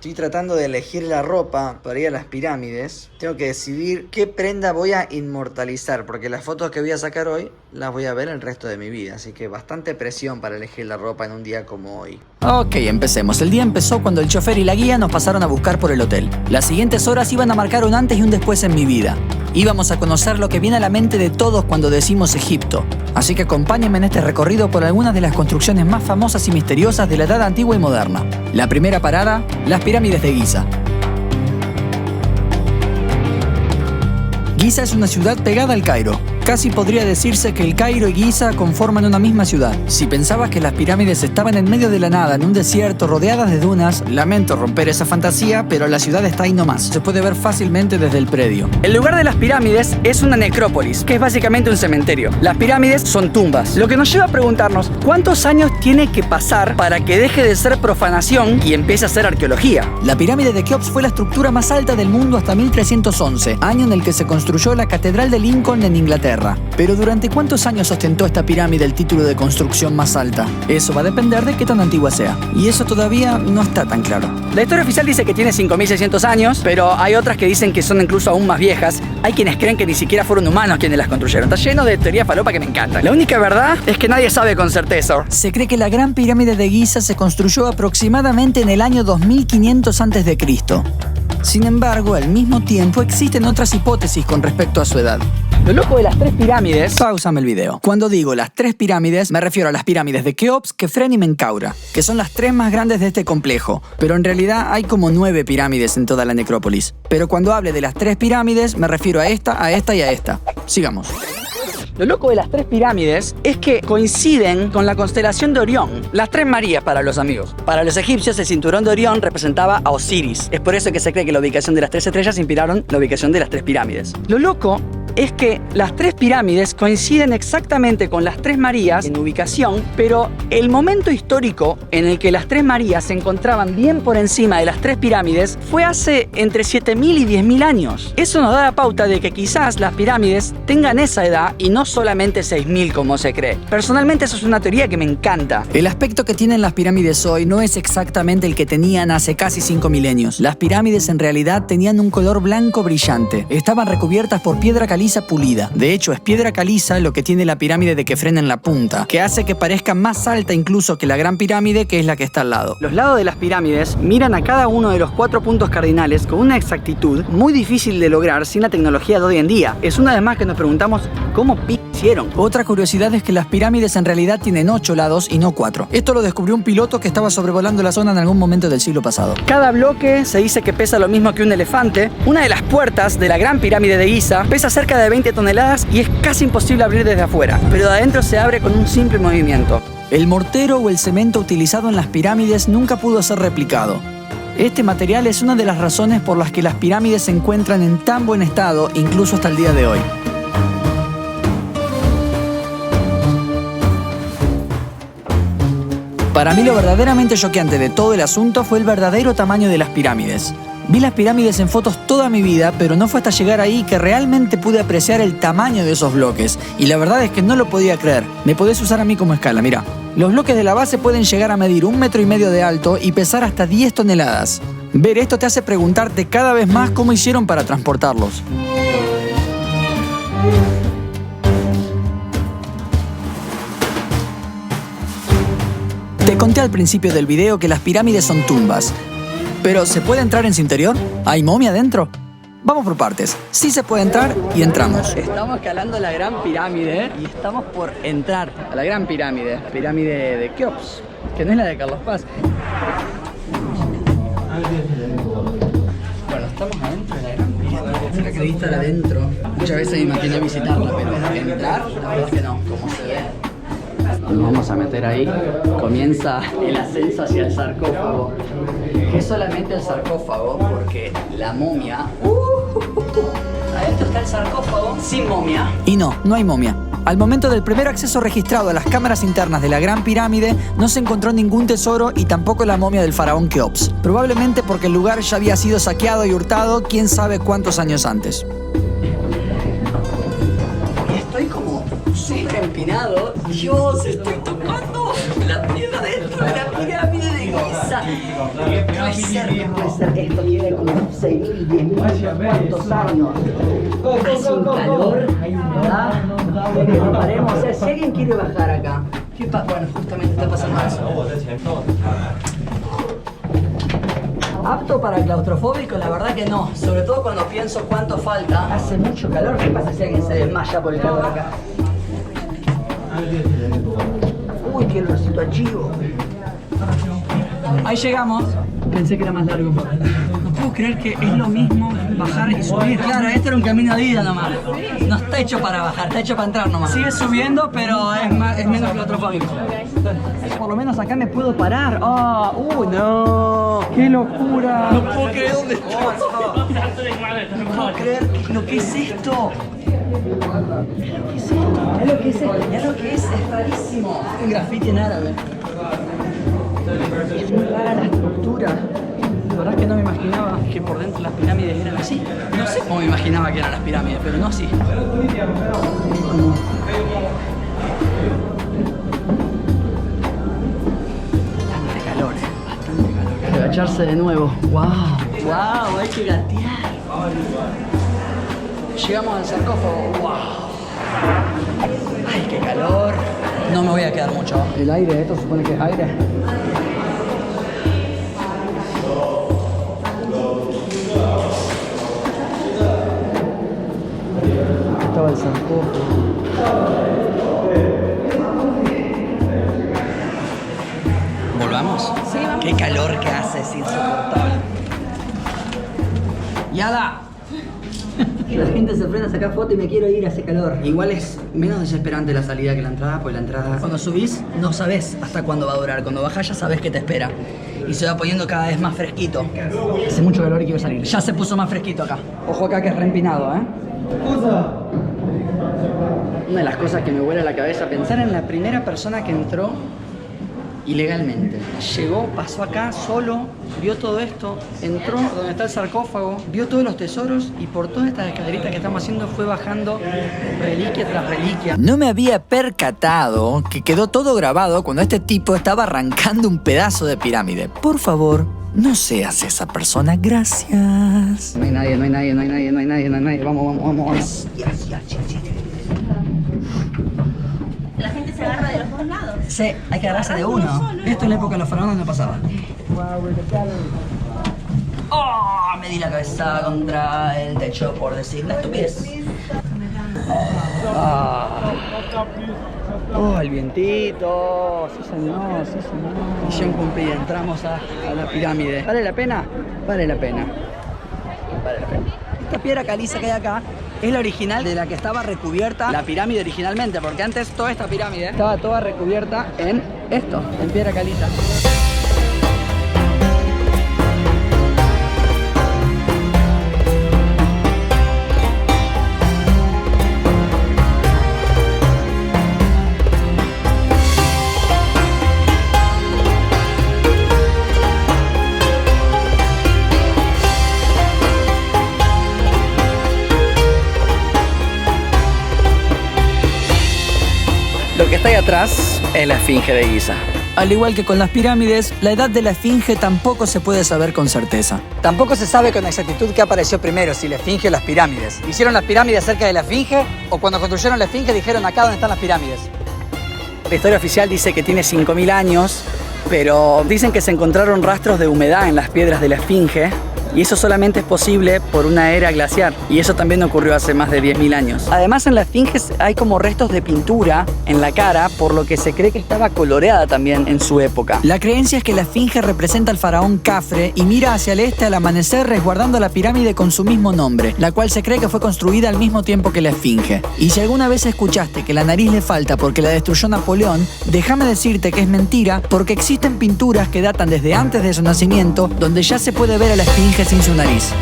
Estoy tratando de elegir la ropa para ir a las pirámides. Tengo que decidir qué prenda voy a inmortalizar, porque las fotos que voy a sacar hoy las voy a ver el resto de mi vida. Así que bastante presión para elegir la ropa en un día como hoy. Ok, empecemos. El día empezó cuando el chofer y la guía nos pasaron a buscar por el hotel. Las siguientes horas iban a marcar un antes y un después en mi vida. Íbamos a conocer lo que viene a la mente de todos cuando decimos Egipto. Así que acompáñenme en este recorrido por algunas de las construcciones más famosas y misteriosas de la Edad Antigua y Moderna. La primera parada, las pirámides de Giza. Giza es una ciudad pegada al Cairo. Casi podría decirse que el Cairo y Giza conforman una misma ciudad. Si pensabas que las pirámides estaban en medio de la nada, en un desierto, rodeadas de dunas, lamento romper esa fantasía, pero la ciudad está ahí nomás. Se puede ver fácilmente desde el predio. El lugar de las pirámides es una necrópolis, que es básicamente un cementerio. Las pirámides son tumbas, lo que nos lleva a preguntarnos cuántos años tiene que pasar para que deje de ser profanación y empiece a ser arqueología. La pirámide de Keops fue la estructura más alta del mundo hasta 1311, año en el que se construyó la Catedral de Lincoln en Inglaterra. Pero ¿durante cuántos años ostentó esta pirámide el título de construcción más alta? Eso va a depender de qué tan antigua sea. Y eso todavía no está tan claro. La historia oficial dice que tiene 5600 años, pero hay otras que dicen que son incluso aún más viejas. Hay quienes creen que ni siquiera fueron humanos quienes las construyeron. Está lleno de teoría falopa que me encanta. La única verdad es que nadie sabe con certeza. Se cree que la Gran Pirámide de Giza se construyó aproximadamente en el año 2500 a.C. Sin embargo, al mismo tiempo existen otras hipótesis con respecto a su edad. Lo loco de las tres pirámides... Páusame el video. Cuando digo las tres pirámides, me refiero a las pirámides de Keops, Kefren y Menkaura, que son las tres más grandes de este complejo. Pero en realidad hay como 9 pirámides en toda la necrópolis. Pero cuando hable de las tres pirámides, me refiero a esta y a esta. Sigamos. Lo loco de las tres pirámides es que coinciden con la constelación de Orión. Las tres Marías para los amigos. Para los egipcios, el cinturón de Orión representaba a Osiris. Es por eso que se cree que la ubicación de las tres estrellas inspiraron la ubicación de las tres pirámides. Lo loco es que las tres pirámides coinciden exactamente con las tres Marías en ubicación, pero el momento histórico en el que las tres Marías se encontraban bien por encima de las tres pirámides fue hace entre 7000 y 10000 años. Eso nos da la pauta de que quizás las pirámides tengan esa edad y no solamente 6000 como se cree. Personalmente eso es una teoría que me encanta. El aspecto que tienen las pirámides hoy no es exactamente el que tenían hace casi 5 milenios. Las pirámides en realidad tenían un color blanco brillante. Estaban recubiertas por piedra caliza pulida. De hecho, es piedra caliza lo que tiene la pirámide de Kefren en la punta, que hace que parezca más alta incluso que la Gran Pirámide, que es la que está al lado. Los lados de las pirámides miran a cada uno de los 4 puntos cardinales con una exactitud muy difícil de lograr sin la tecnología de hoy en día. Es una vez más que nos preguntamos cómo hicieron. Otra curiosidad es que las pirámides en realidad tienen 8 lados y no 4. Esto lo descubrió un piloto que estaba sobrevolando la zona en algún momento del siglo pasado. Cada bloque se dice que pesa lo mismo que un elefante. Una de las puertas de la Gran Pirámide de Giza pesa cerca de 20 toneladas y es casi imposible abrir desde afuera, pero de adentro se abre con un simple movimiento. El mortero o el cemento utilizado en las pirámides nunca pudo ser replicado. Este material es una de las razones por las que las pirámides se encuentran en tan buen estado incluso hasta el día de hoy. Para mí lo verdaderamente choqueante de todo el asunto fue el verdadero tamaño de las pirámides. Vi las pirámides en fotos toda mi vida, pero no fue hasta llegar ahí que realmente pude apreciar el tamaño de esos bloques. Y la verdad es que no lo podía creer. Me podés usar a mí como escala, mira. Los bloques de la base pueden llegar a medir 1,5 metros de alto y pesar hasta 10 toneladas. Ver esto te hace preguntarte cada vez más cómo hicieron para transportarlos. Te conté al principio del video que las pirámides son tumbas. Pero, ¿se puede entrar en su interior? ¿Hay momia dentro? Vamos por partes. Sí se puede entrar y entramos. Estamos escalando la Gran Pirámide y estamos por entrar a la Gran Pirámide. La pirámide de Keops, que no es la de Carlos Paz. Bueno, estamos adentro de la Gran Pirámide. Hay que estar adentro. Muchas veces me imaginé visitarla, pero entrar, la verdad es que no, como se ve. Nos vamos a meter ahí. Comienza el ascenso hacia el sarcófago. Es solamente el sarcófago porque la momia... Adentro está el sarcófago sin momia. Y no hay momia. Al momento del primer acceso registrado a las cámaras internas de la Gran Pirámide, no se encontró ningún tesoro y tampoco la momia del faraón Keops. Probablemente porque el lugar ya había sido saqueado y hurtado quién sabe cuántos años antes. Estoy como súper empinado. Dios, estoy tocando la piedra dentro de la pirámide de Giza. Puede ser, esto tiene como 6.000, 10.000, ¿cuántos años? Hace un calor, hay humedad, que no paremos. O sea, si alguien quiere bajar acá, ¿qué pasa? Bueno, justamente está pasando eso. ¿Apto para claustrofóbico? La verdad que no. Sobre todo cuando pienso cuánto falta. Hace mucho calor. ¿Qué pasa si alguien se desmaya por el calor acá? Uy, qué olorcito a chivo. Ahí llegamos. Pensé que era más largo. No puedo creer que es lo mismo bajar y subir. Claro, este era un camino de ida nomás. No está hecho para bajar, está hecho para entrar nomás. Sigue subiendo, pero es menos claustrofóbico. Por lo menos acá me puedo parar. ¡Oh! ¡No! ¡Qué locura! No puedo creer dónde estoy. No puedo creer lo que es esto. Mirá lo que es esto. Mirá lo que es esto. Mirá lo que es rarísimo. Un grafiti en árabe. Es muy rara la estructura. La verdad es que no me imaginaba que por dentro las pirámides eran así. No sé cómo me imaginaba que eran las pirámides, pero no así. Bastante calor, bastante calor. Agacharse de nuevo. ¡Wow! ¡Wow! Hay que gatear. Llegamos al sarcófago. ¡Wow! ¡Ay, qué calor! No me voy a quedar mucho. ¿El aire? ¿Esto supone que es aire? Estaba el sarcófago. ¿Volvamos? Sí, vamos. Qué calor que hace, es insoportable. ¡Yala! La gente se frena a sacar foto y me quiero ir a ese calor. Igual es menos desesperante la salida que la entrada, porque la entrada... Cuando subís no sabés hasta cuándo va a durar. Cuando bajás ya sabés qué te espera. Y se va poniendo cada vez más fresquito. Hace mucho calor y quiero salir. Ya se puso más fresquito acá. Ojo acá que es reempinado, ¿eh? Una de las cosas que me vuela la cabeza, pensar en la primera persona que entró ilegalmente. Llegó, pasó acá solo, vio todo esto, entró donde está el sarcófago, vio todos los tesoros y por todas estas escaleritas que estamos haciendo fue bajando reliquia tras reliquia. No me había percatado que quedó todo grabado cuando este tipo estaba arrancando un pedazo de pirámide. Por favor, no seas esa persona, gracias. No hay nadie, no hay nadie, no hay nadie, no hay nadie, no hay nadie. Vamos, vamos, vamos. Yes, yes, yes, yes, yes. La gente se agarra de los dos lados. Sí, hay que agarrarse de uno. Esto en la época de los faraones no pasaba. ¡Oh! Me di la cabeza contra el techo por decir la estupidez. ¡Oh, el vientito! Sí, señor, sí, señor. Misión cumplida, entramos a la pirámide. ¿Vale la pena? Vale la pena. Vale la pena. Esta piedra caliza que hay acá es la original de la que estaba recubierta la pirámide originalmente, porque antes toda esta pirámide estaba toda recubierta en esto, en piedra caliza. Lo que está ahí atrás es la Esfinge de Giza. Al igual que con las pirámides, la edad de la Esfinge tampoco se puede saber con certeza. Tampoco se sabe con exactitud qué apareció primero, si la Esfinge o las pirámides. ¿Hicieron las pirámides cerca de la Esfinge? ¿O cuando construyeron la Esfinge dijeron acá donde están las pirámides? La historia oficial dice que tiene 5.000 años, pero dicen que se encontraron rastros de humedad en las piedras de la Esfinge. Y eso solamente es posible por una era glaciar. Y eso también ocurrió hace más de 10.000 años. Además, en la Esfinge hay como restos de pintura en la cara, por lo que se cree que estaba coloreada también en su época. La creencia es que la Esfinge representa al faraón Cafre y mira hacia el este al amanecer resguardando la pirámide con su mismo nombre, la cual se cree que fue construida al mismo tiempo que la Esfinge. Y si alguna vez escuchaste que la nariz le falta porque la destruyó Napoleón, déjame decirte que es mentira, porque existen pinturas que datan desde antes de su nacimiento, donde ya se puede ver a la Esfinge sin su nariz.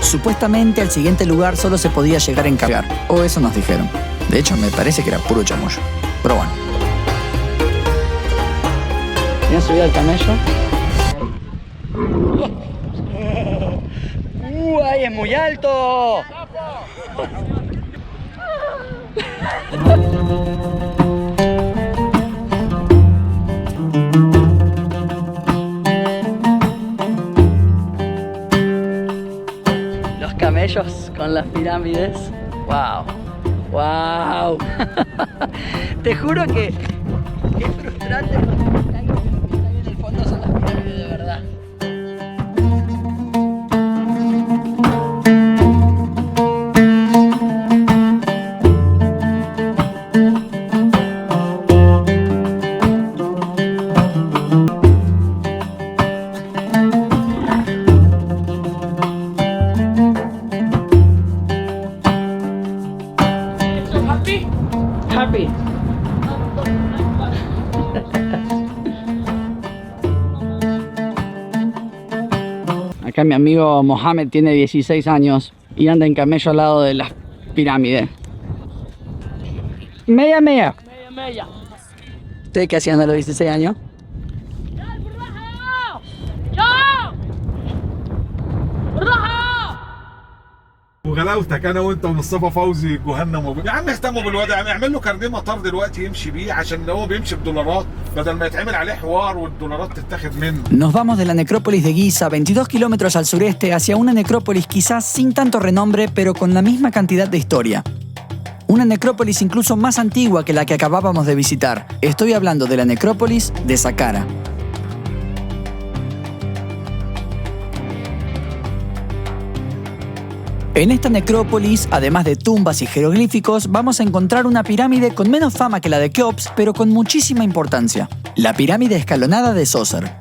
Supuestamente al siguiente lugar solo se podía llegar en cargar, o eso nos dijeron. De hecho, me parece que era puro chamullo. Pero bueno. ¿Tienes subido al camello? ¡Ahí es muy alto! Los camellos con las pirámides. ¡Wow! ¡Wow! Te juro que es frustrante porque ahí en el fondo son las pirámides de verdad. Happy. Acá mi amigo Mohamed tiene 16 años y anda en camello al lado de las pirámides. Media. ¿Ustedes qué hacían a los 16 años? وغلاوتك انا وانت ومصطفى فوزي جهنم يا عم اهتموا بالواد يا عم اعمل له كارنيه مطار دلوقتي يمشي بيه عشان هو بيمشي بدولارات بدل ما يتعمل عليه حوار والدولارات تتاخد منه. Nos vamos de la necrópolis de Giza, 22 kilómetros al sureste, hacia una necrópolis quizás sin tanto renombre, pero con la misma cantidad de historia. Una necrópolis incluso más antigua que la que acabábamos de visitar. Estoy hablando de la necrópolis de Saqqara. En esta necrópolis, además de tumbas y jeroglíficos, vamos a encontrar una pirámide con menos fama que la de Keops, pero con muchísima importancia. La pirámide escalonada de Zoser.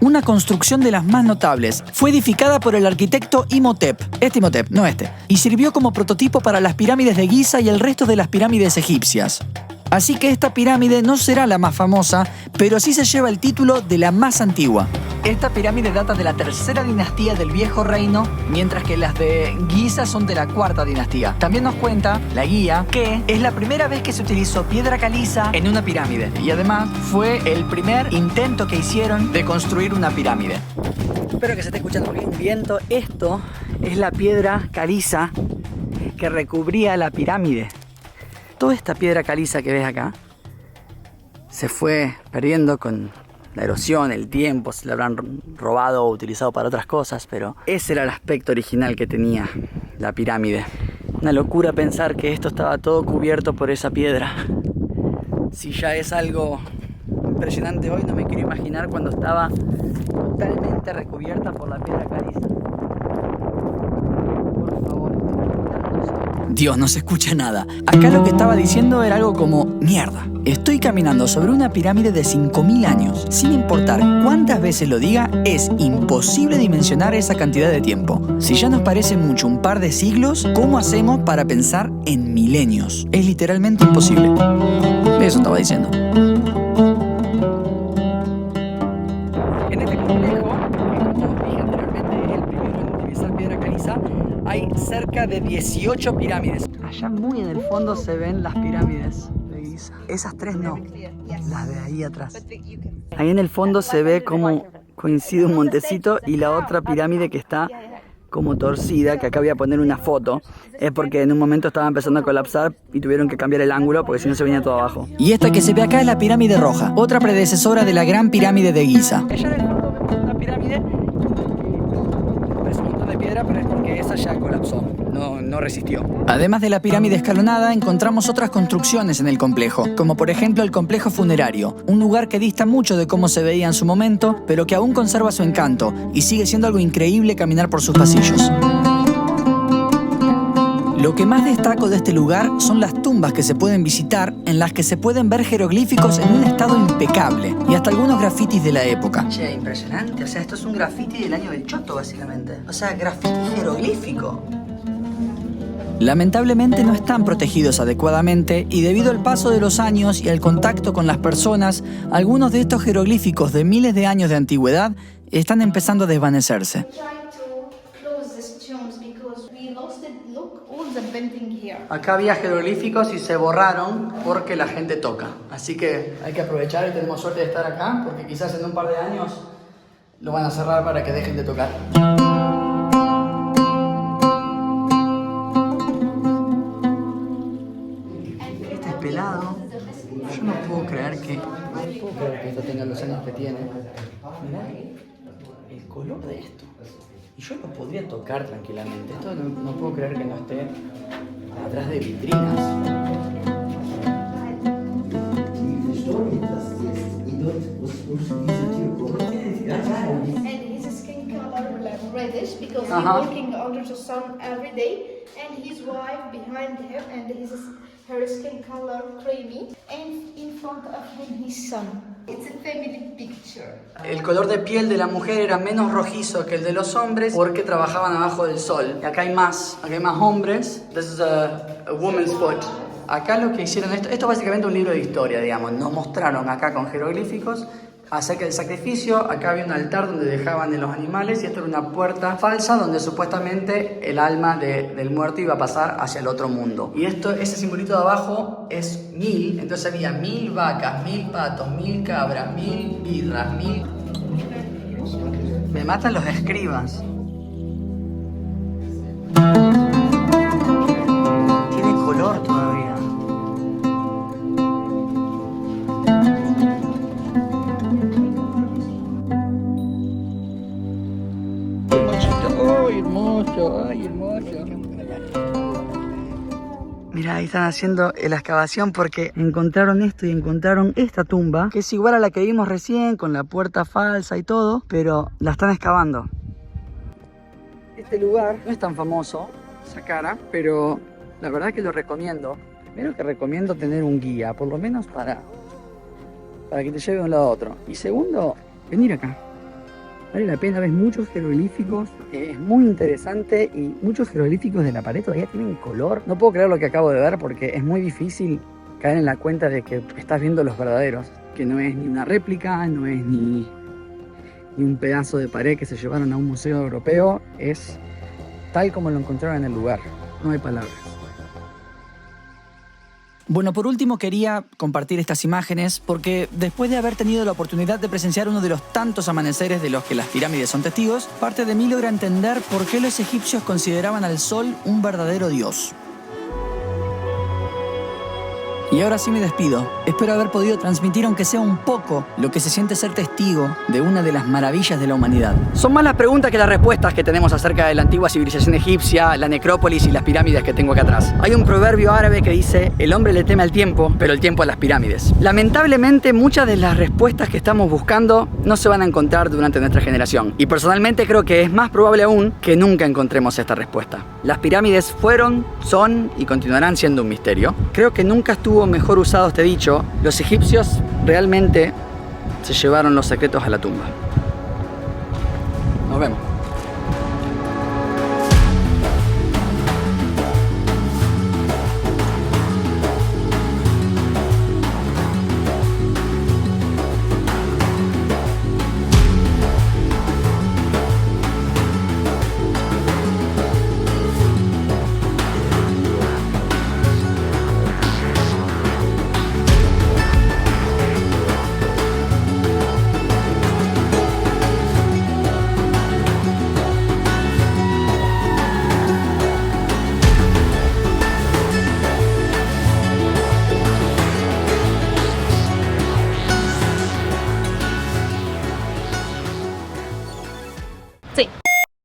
Una construcción de las más notables. Fue edificada por el arquitecto Imhotep. Imhotep, no y sirvió como prototipo para las pirámides de Giza y el resto de las pirámides egipcias. Así que esta pirámide no será la más famosa, pero sí se lleva el título de la más antigua. Esta pirámide data de la tercera dinastía del Viejo Reino, mientras que las de Giza son de la cuarta dinastía. También nos cuenta la guía que es la primera vez que se utilizó piedra caliza en una pirámide y además fue el primer intento que hicieron de construir una pirámide. Espero que se esté escuchando porque hay un viento. Esto es la piedra caliza que recubría la pirámide. Toda esta piedra caliza que ves acá se fue perdiendo con la erosión, el tiempo, se la habrán robado o utilizado para otras cosas, pero ese era el aspecto original que tenía la pirámide. Una locura pensar que esto estaba todo cubierto por esa piedra. Si ya es algo impresionante hoy, no me quiero imaginar cuando estaba totalmente recubierta por la piedra caliza. Por favor, Dios, no se escucha nada. Acá lo que estaba diciendo era algo como: mierda, estoy caminando sobre una pirámide de 5000 años. Sin importar cuántas veces lo diga, es imposible dimensionar esa cantidad de tiempo. Si ya nos parece mucho un par de siglos, ¿cómo hacemos para pensar en milenios? Es literalmente imposible. Eso estaba diciendo. En este complejo, que como dije anteriormente es el primero en utilizar piedra caliza, hay cerca de 18 pirámides. Allá muy en el fondo se ven las pirámides de Giza. Esas tres no, las de ahí atrás. Ahí en el fondo se ve como coincide un montecito y la otra pirámide que está como torcida, que acá voy a poner una foto, es porque en un momento estaba empezando a colapsar y tuvieron que cambiar el ángulo porque si no se venía todo abajo. Y esta que se ve acá es la pirámide roja, otra predecesora de la gran pirámide de Giza. Allá en el fondo vemos una pirámide parece un montón de piedra, pero es porque esa ya colapsó, no resistió. Además de la pirámide escalonada, encontramos otras construcciones en el complejo, como por ejemplo el complejo funerario, un lugar que dista mucho de cómo se veía en su momento, pero que aún conserva su encanto y sigue siendo algo increíble caminar por sus pasillos. Lo que más destaco de este lugar son las tumbas que se pueden visitar, en las que se pueden ver jeroglíficos en un estado impecable y hasta algunos grafitis de la época. Che, impresionante, o sea, esto es un grafiti del año del Choto, básicamente. O sea, grafiti jeroglífico. Lamentablemente no están protegidos adecuadamente y debido al paso de los años y al contacto con las personas, algunos de estos jeroglíficos de miles de años de antigüedad están empezando a desvanecerse. Trying to close this tomb museums because we lost it. Look, all the painting here. Acá había jeroglíficos y se borraron porque la gente toca. Así que hay que aprovechar y tenemos suerte de estar acá porque quizás en un par de años lo van a cerrar para que dejen de tocar. Este es pelado. Yo no puedo creer que esto tenga los años que tiene. Mirá el color de esto. Y yo lo podría tocar tranquilamente. Esto no puedo creer que no esté atrás de vitrinas. And his skin color like reddish because he's working under the sun every day. And his wife behind him, and her skin color creamy. And in front of him, his son. It's a family picture. El color de piel de la mujer era menos rojizo que el de los hombres porque trabajaban abajo del sol. Y acá hay más hombres. This is a woman's foot. Acá lo que hicieron, esto es básicamente un libro de historia, digamos. Nos mostraron acá con jeroglíficos acerca del sacrificio. Acá había un altar donde dejaban los animales y esto era una puerta falsa donde supuestamente el alma del muerto iba a pasar hacia el otro mundo. Y ese simbolito de abajo es 1000, entonces había 1000 vacas, 1000 patos, 1000 cabras, 1000 birras, 1000... Me matan los escribas. Tiene color todavía. Ay, hermoso. Mira, ahí están haciendo la excavación porque encontraron esto y encontraron esta tumba, que es igual a la que vimos recién, con la puerta falsa y todo, pero la están excavando. Este lugar no es tan famoso, Saqqara, pero la verdad que lo recomiendo. Primero que recomiendo tener un guía, por lo menos para que te lleve de un lado a otro. Y segundo, venir acá. Vale la pena, ves muchos jeroglíficos, es muy interesante y muchos jeroglíficos de la pared todavía tienen color. No puedo creer lo que acabo de ver porque es muy difícil caer en la cuenta de que estás viendo los verdaderos, que no es ni una réplica, no es ni un pedazo de pared que se llevaron a un museo europeo, es tal como lo encontraron en el lugar, no hay palabras. Bueno, por último quería compartir estas imágenes porque después de haber tenido la oportunidad de presenciar uno de los tantos amaneceres de los que las pirámides son testigos, parte de mí logra entender por qué los egipcios consideraban al sol un verdadero dios. Y ahora sí me despido. Espero haber podido transmitir, aunque sea un poco, lo que se siente ser testigo de una de las maravillas de la humanidad. Son más las preguntas que las respuestas que tenemos acerca de la antigua civilización egipcia, la necrópolis y las pirámides que tengo acá atrás. Hay un proverbio árabe que dice: el hombre le teme al tiempo, pero el tiempo a las pirámides. Lamentablemente, muchas de las respuestas que estamos buscando no se van a encontrar durante nuestra generación. Y personalmente creo que es más probable aún que nunca encontremos esta respuesta. Las pirámides fueron, son y continuarán siendo un misterio. Creo que nunca estuvo mejor usado este dicho: los egipcios realmente se llevaron los secretos a la tumba. Nos vemos.